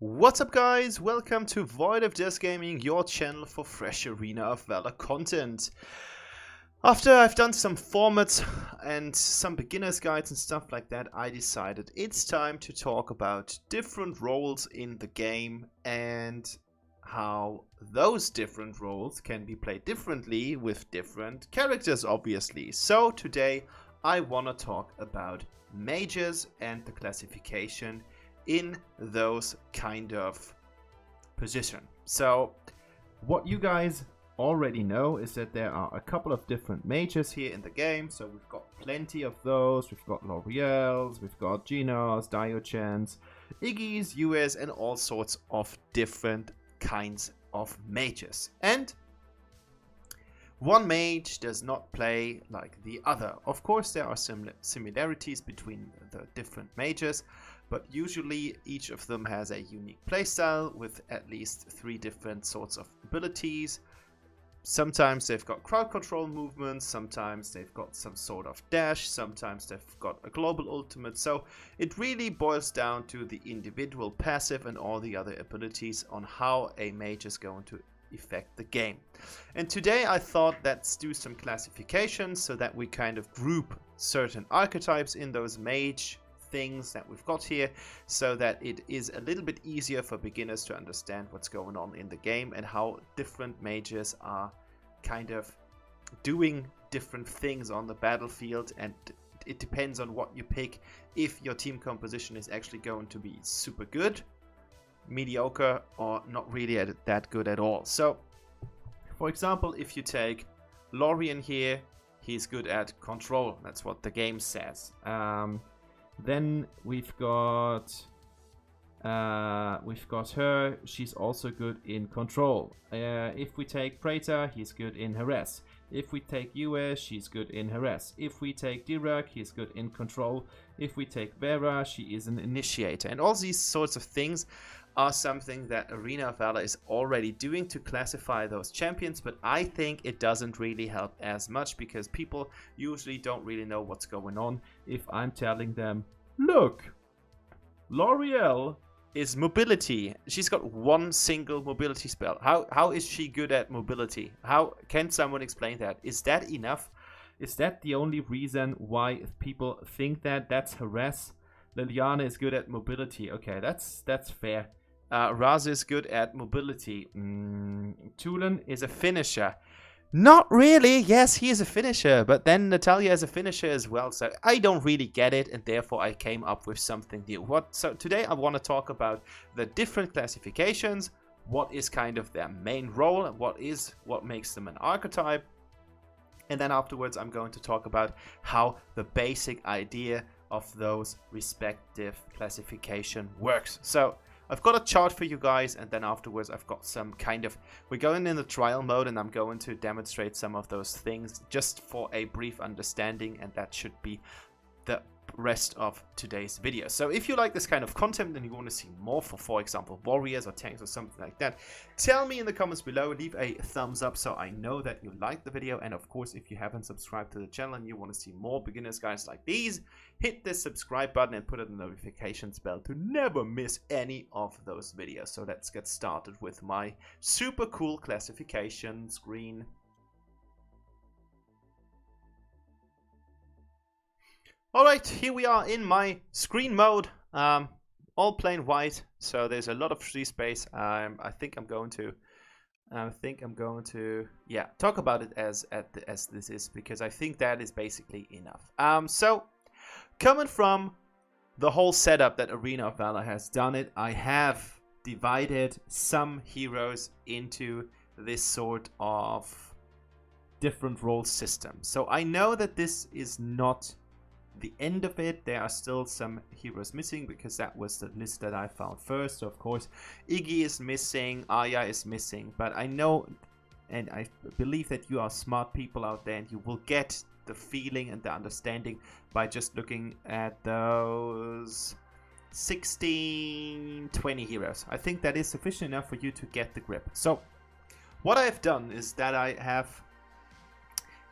What's up guys, welcome to Void of Just Gaming, your channel for fresh Arena of Valor content. After I've done some formats and some beginner's guides and stuff like that, I decided it's time to talk about different roles in the game and how those different roles can be played differently with different characters, obviously. So today I want to talk about mages and the classification in those kind of position. So what you guys already know is that there are a couple of different mages here in the game. So we've got plenty of those. We've got L'Oreals, we've got Genos, Diochans, Iggy's, US, and all sorts of different kinds of mages. And one mage does not play like the other. Of course, there are some similarities between the different mages, but usually each of them has a unique playstyle with at least 3 different sorts of abilities. Sometimes they've got crowd control movements, sometimes they've got some sort of dash, sometimes they've got a global ultimate. So it really boils down to the individual passive and all the other abilities on how a mage is going to affect the game. And today I thought let's do some classifications so that we kind of group certain archetypes in those mage things that we've got here, so that it is a little bit easier for beginners to understand what's going on in the game and how different mages are kind of doing different things on the battlefield. And it depends on what you pick if your team composition is actually going to be super good, mediocre, or not really that good at all. So for example, if you take Lorien here, he's good at control. That's what the game says. Then we've got her. She's also good in control. If we take Praetor, he's good in harass. If we take US, she's good in harass. If we take Dirac, he's good in control. If we take Vera, she is an initiator. And all these sorts of things are something that Arena of Valor is already doing to classify those champions, but I think it doesn't really help as much because people usually don't really know what's going on if I'm telling them, look, L'Oreal is mobility. She's got one single mobility spell. How is she good at mobility? How can someone explain that? Is that enough? Is that the only reason why people think that? That's harass. Liliana is good at mobility. Okay, that's fair. Raz is good at mobility. Tulen is a finisher. Not really. Yes, he is a finisher, but then Natalia is a finisher as well. So I don't really get it, and therefore I came up with something new. So today I want to talk about the different classifications. What is kind of their main role, and what makes them an archetype. And then afterwards I'm going to talk about how the basic idea of those respective classification works. So I've got a chart for you guys, and then afterwards I've got some kind of, we're going in the trial mode and I'm going to demonstrate some of those things just for a brief understanding, and that should be the rest of today's video. So if you like this kind of content and you want to see more for example warriors or tanks or something like that, tell me in the comments below. Leave a thumbs up so I know that you like the video. And of course, if you haven't subscribed to the channel and you want to see more beginners guides like these, hit the subscribe button and put on the notifications bell to never miss any of those videos. So let's get started with my super cool classification screen. Alright, here we are in my screen mode, all plain white, so there's a lot of free space. I think I'm going to talk about it as this is, because I think that is basically enough. So coming from the whole setup that Arena of Valor has done it, I have divided some heroes into this sort of different role system. So I know that this is not the end of it. There are still some heroes missing because that was the list that I found first. So of course Iggy is missing, Aya is missing, but I know and I believe that you are smart people out there and you will get the feeling and the understanding by just looking at those 16-20 heroes. I think that is sufficient enough for you to get the grip. So what I've done is that I have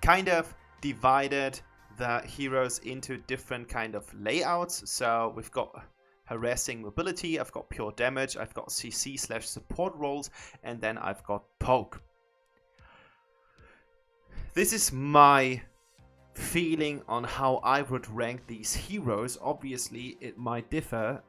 kind of divided the heroes into different kind of layouts. So we've got harassing mobility, I've got pure damage, I've got CC/support roles, and then I've got poke. This is my feeling on how I would rank these heroes. Obviously, it might differ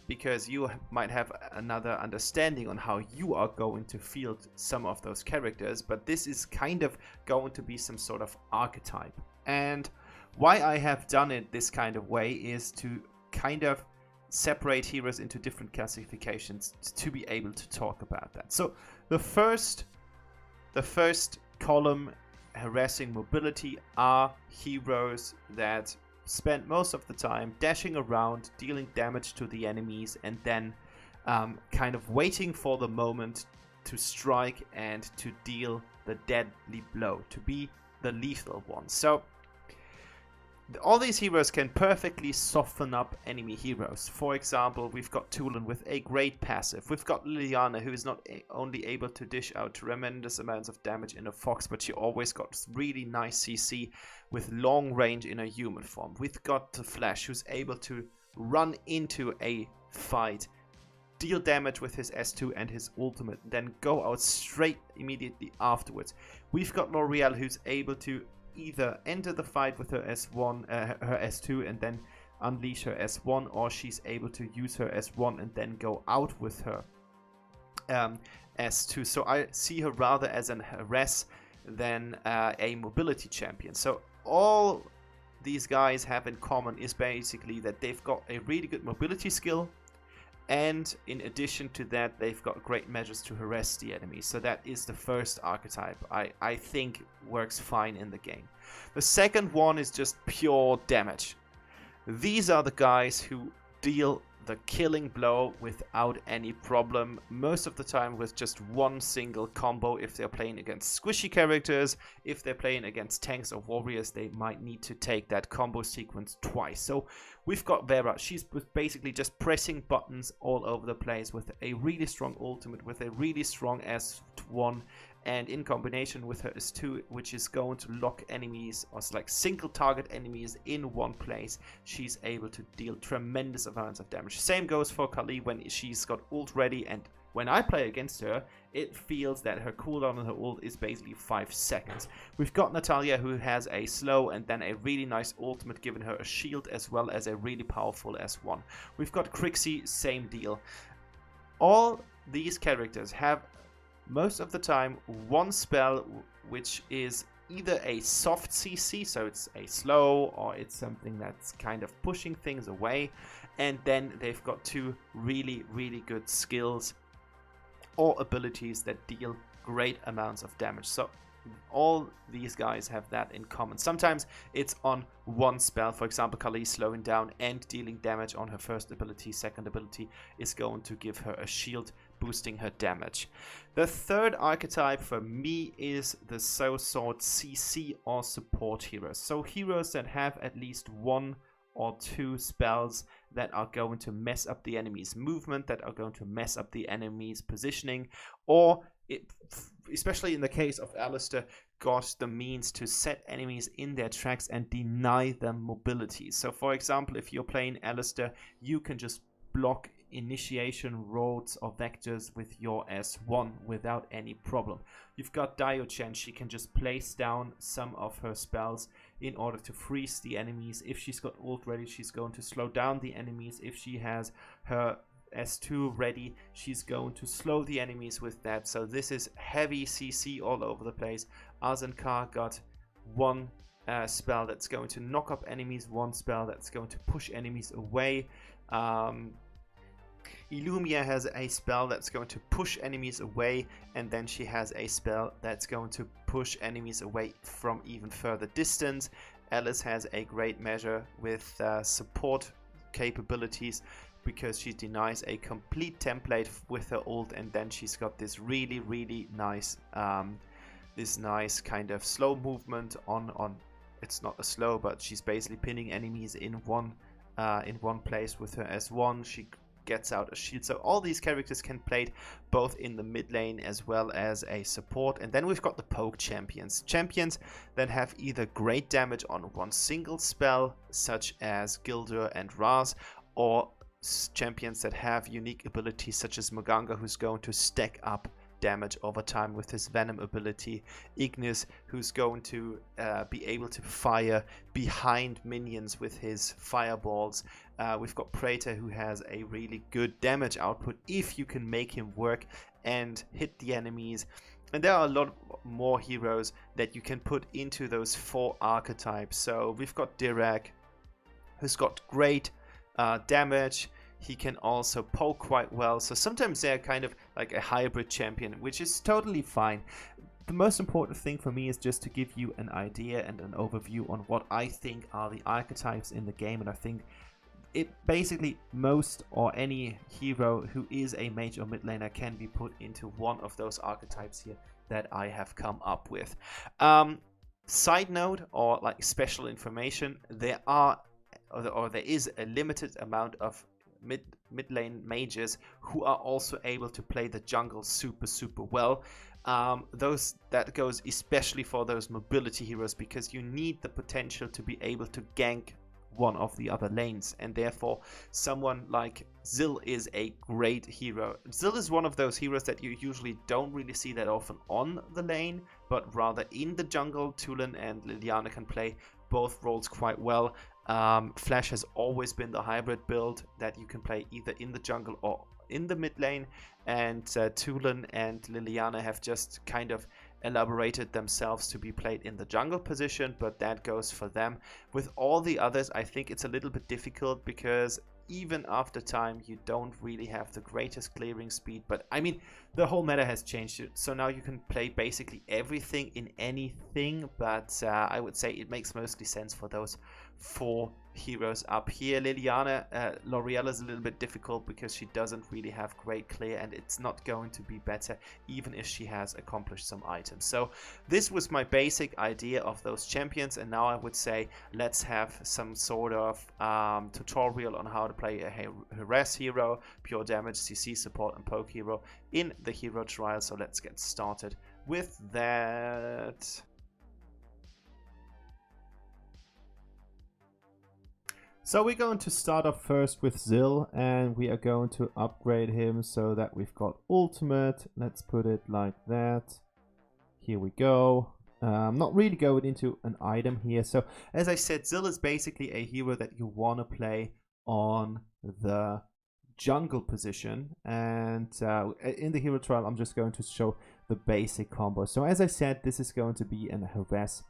because you might have another understanding on how you are going to field some of those characters, but this is kind of going to be some sort of archetype. And why I have done it this kind of way is to kind of separate heroes into different classifications to be able to talk about that. So the first column, harassing mobility, are heroes that spend most of the time dashing around, dealing damage to the enemies, and then kind of waiting for the moment to strike and to deal the deadly blow, to be the lethal one. So all these heroes can perfectly soften up enemy heroes. For example, we've got Tulin with a great passive. We've got Liliana, who is not only able to dish out tremendous amounts of damage in a fox, but she always got really nice CC with long range in a human form. We've got the Flash, who's able to run into a fight, deal damage with his S2 and his ultimate, then go out straight immediately afterwards. We've got L'Oreal, who's able to either enter the fight with her S1, her S2, and then unleash her S1, or she's able to use her S1 and then go out with her S2. So I see her rather as an harass than a mobility champion. So all these guys have in common is basically that they've got a really good mobility skill, and in addition to that, they've got great measures to harass the enemy. So that is the first archetype I think works fine in the game. The second one is just pure damage. These are the guys who deal the killing blow without any problem, most of the time with just one single combo. If they're playing against squishy characters, if they're playing against tanks or warriors, they might need to take that combo sequence twice. So we've got Vera. She's basically just pressing buttons all over the place with a really strong ultimate, with a really strong S1, and in combination with her S2, which is going to lock enemies, or like single target enemies in one place, she's able to deal tremendous amounts of damage. Same goes for Kali when she's got ult ready, and when I play against her, it feels that her cooldown on her ult is basically 5 seconds. We've got Natalia, who has a slow and then a really nice ultimate, giving her a shield as well as a really powerful S1. We've got Crixie, same deal. All these characters have most of the time one spell which is either a soft CC, so it's a slow, or it's something that's kind of pushing things away, and then they've got 2 really good skills or abilities that deal great amounts of damage. So all these guys have that in common. Sometimes it's on one spell. For example, Kali slowing down and dealing damage on her first ability. Second ability is going to give her a shield, boosting her damage. The third archetype for me is the so-called CC or support heroes. So heroes that have at least 1 or 2 spells that are going to mess up the enemy's movement, that are going to mess up the enemy's positioning, or especially in the case of Alistar, got the means to set enemies in their tracks and deny them mobility. So for example, if you're playing Alistar, you can just block initiation roads or vectors with your S1 without any problem. You've got Dio-Chen, she can just place down some of her spells in order to freeze the enemies. If she's got ult ready, she's going to slow down the enemies. If she has her S2 ready, she's going to slow the enemies with that. So this is heavy CC all over the place. Azenkar got 1 spell that's going to knock up enemies, 1 spell that's going to push enemies away. Illumia has a spell that's going to push enemies away, and then she has a spell that's going to push enemies away from even further distance. Alice has a great measure with support capabilities, because she denies a complete template with her ult, and then she's got this really nice nice kind of slow movement on it's not a slow, but she's basically pinning enemies in one place with her S1. She gets out a shield. So all these characters can play both in the mid lane as well as a support. And then we've got the poke champions that have either great damage on one single spell, such as Gildur and Raz, or champions that have unique abilities such as Maganga, who's going to stack up damage over time with his Venom ability, Ignis, who's going to be able to fire behind minions with his fireballs. We've got Praetor, who has a really good damage output if you can make him work and hit the enemies. And there are a lot more heroes that you can put into those 4 archetypes. So we've got Dirac, who's got great damage. He can also poke quite well. So sometimes they're kind of like a hybrid champion, which is totally fine. The most important thing for me is just to give you an idea and an overview on what I think are the archetypes in the game. And I think it basically most or any hero who is a mage or mid laner can be put into one of those archetypes here that I have come up with. Side note, or like special information, there is a limited amount of mid lane mages who are also able to play the jungle super well. That goes especially for those mobility heroes, because you need the potential to be able to gank one of the other lanes, and therefore someone like Zill is a great hero. Zill is one of those heroes that you usually don't really see that often on the lane, but rather in the jungle. Tulin and Liliana can play both roles quite well. Flash has always been the hybrid build that you can play either in the jungle or in the mid lane, and Tulin and Liliana have just kind of elaborated themselves to be played in the jungle position, but that goes for them. With all the others, I think it's a little bit difficult, because even after time you don't really have the greatest clearing speed. But I mean, the whole meta has changed, so now you can play basically everything in anything, but I would say it makes mostly sense for those 4 heroes up here. Liliana, L'Oreal is a little bit difficult because she doesn't really have great clear, and it's not going to be better even if she has accomplished some items. So this was my basic idea of those champions, and now I would say let's have some sort of tutorial on how to play a harass hero, pure damage, CC support and poke hero in the hero trial. So let's get started with that. So we're going to start off first with Zill, and we are going to upgrade him so that we've got ultimate. Let's put it like that. Here we go. I'm not really going into an item here. So as I said, Zill is basically a hero that you want to play on the jungle position, and in the hero trial I'm just going to show the basic combo. So as I said, this is going to be an harass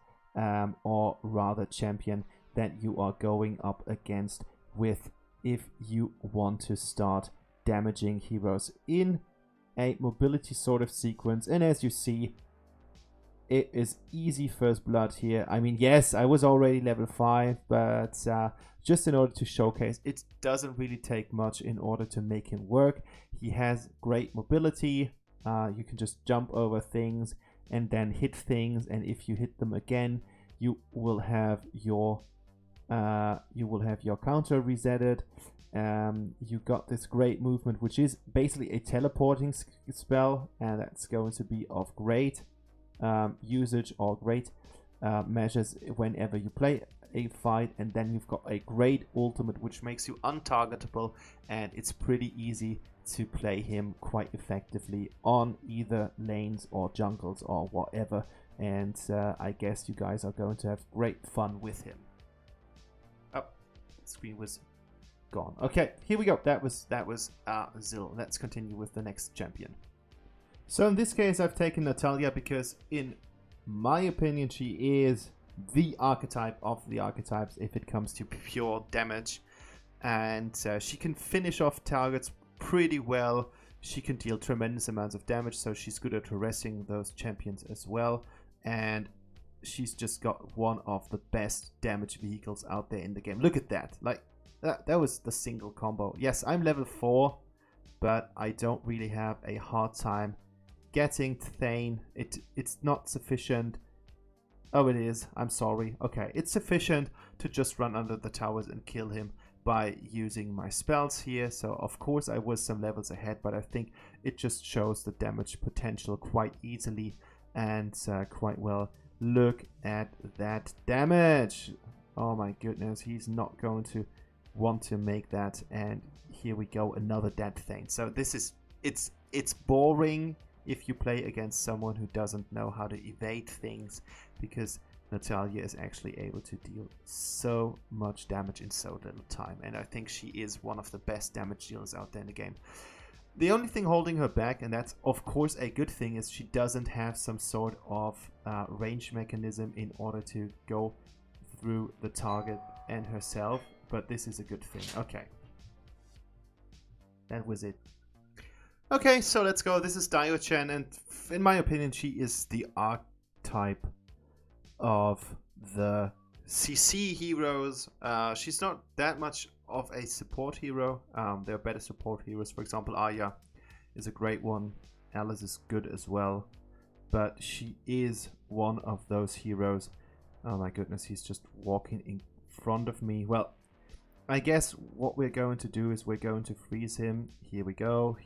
or rather champion that you are going up against with if you want to start damaging heroes in a mobility sort of sequence. And as you see, it is easy first blood here. I mean, yes, I was already level 5, but just in order to showcase, it doesn't really take much in order to make him work. He has great mobility. You can just jump over things and then hit things, and if you hit them again, you will have your counter resetted. You got this great movement, which is basically a teleporting spell, and that's going to be of great usage or great measures whenever you play a fight. And then you've got a great ultimate, which makes you untargetable, and it's pretty easy to play him quite effectively on either lanes or jungles or whatever. And I guess you guys are going to have great fun with him. Oh, the screen was gone. Okay, here we go. That was Zill. Let's continue with the next champion. So in this case, I've taken Natalia because, in my opinion, she is the archetype of the archetypes if it comes to pure damage, and she can finish off targets pretty well. She can deal tremendous amounts of damage, so she's good at harassing those champions as well, and she's just got one of the best damage vehicles out there in the game. Look at that. Like that was the single combo. Yes, I'm level 4, but I don't really have a hard time getting Thane. It's not sufficient. Oh, it is. I'm sorry. Okay, it's sufficient to just run under the towers and kill him by using my spells here. So of course I was some levels ahead, but I think it just shows the damage potential quite easily and quite well. Look at that damage. Oh my goodness, he's not going to want to make that. And here we go, another dead feint. So this is, it's boring if you play against someone who doesn't know how to evade things, because Natalia is actually able to deal so much damage in so little time, and I think she is one of the best damage dealers out there in the game. The only thing holding her back, and that's of course a good thing, is she doesn't have some sort of range mechanism in order to go through the target and herself, but this is a good thing. Okay. That was it. Okay, so let's go. This is Dio-chan, and in my opinion, she is the archetype of the CC heroes. She's not that much of a support hero. There are better support heroes. For example, Arya is a great one. Alice is good as well. But she is one of those heroes. Oh my goodness, he's just walking in front of me. Well, I guess what we're going to do is we're going to freeze him. Here we go,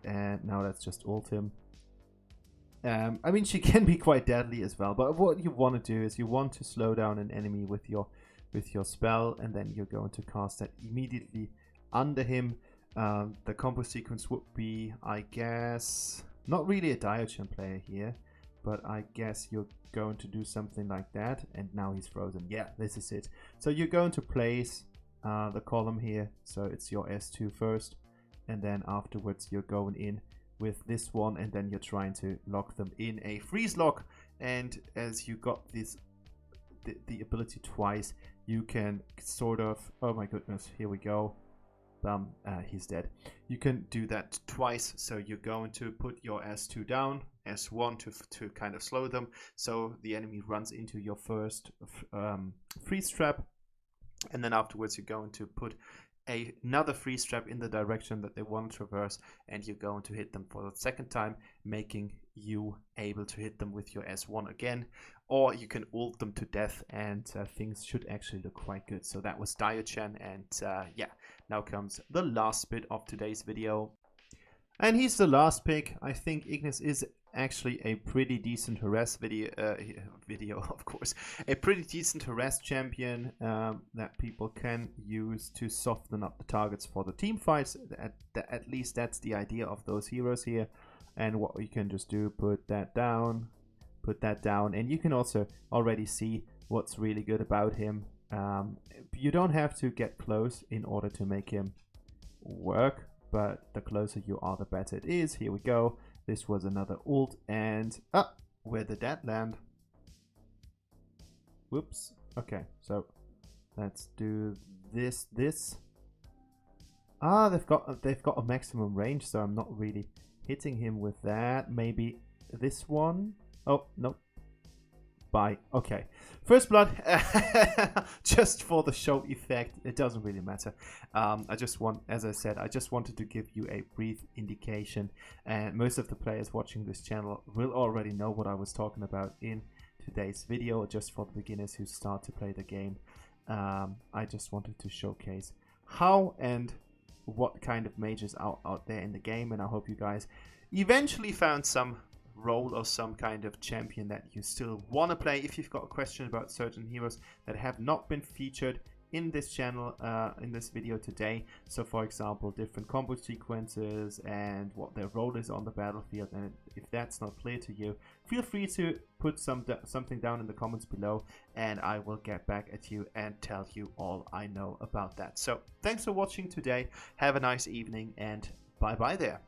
and now let's just ult him. I mean, she can be quite deadly as well, but what you want to do is you want to slow down an enemy with your spell, and then you're going to cast that immediately under him. The combo sequence would be, I guess, not really a Dio-chan player here, but I guess you're going to do something like that, and now he's frozen. Yeah, this is it. So you're going to place the column here, so it's your S2 first, and then afterwards you're going in with this one, and then you're trying to lock them in a freeze lock. And as you got this the ability twice, you can sort of, oh my goodness, here we go, he's dead. You can do that twice, so you're going to put your S2 down, S1 to kind of slow them, so the enemy runs into your first freeze trap, and then afterwards you're going to put another freeze trap in the direction that they want to traverse, and you're going to hit them for the second time, making you able to hit them with your S1 again, or you can ult them to death, and things should actually look quite good. So that was Dio-chan, and yeah, now comes the last bit of today's video, and he's the last pick. I think Ignis is actually a pretty decent harass video, of course, a pretty decent harass champion that people can use to soften up the targets for the team fights. At least that's the idea of those heroes here. And what you can just do, put that down, and you can also already see what's really good about him. You don't have to get close in order to make him work, but the closer you are, the better it is. Here we go. This was another ult, and where did that land? Whoops. Okay, so let's do this. They've got a maximum range, so I'm not really hitting him with that. Maybe this one. Oh no. Bye. Okay. First blood, just for the show effect. It doesn't really matter. As I said, I just wanted to give you a brief indication. And most of the players watching this channel will already know what I was talking about in today's video. Just for the beginners who start to play the game, I just wanted to showcase how and what kind of mages are out there in the game. And I hope you guys eventually found some role or some kind of champion that you still want to play. If you've got a question about certain heroes that have not been featured in this channel, in this video today, so for example different combo sequences and what their role is on the battlefield, and if that's not clear to you, feel free to put something down in the comments below, and I will get back at you and tell you all I know about that. So thanks for watching today, have a nice evening, and bye bye there.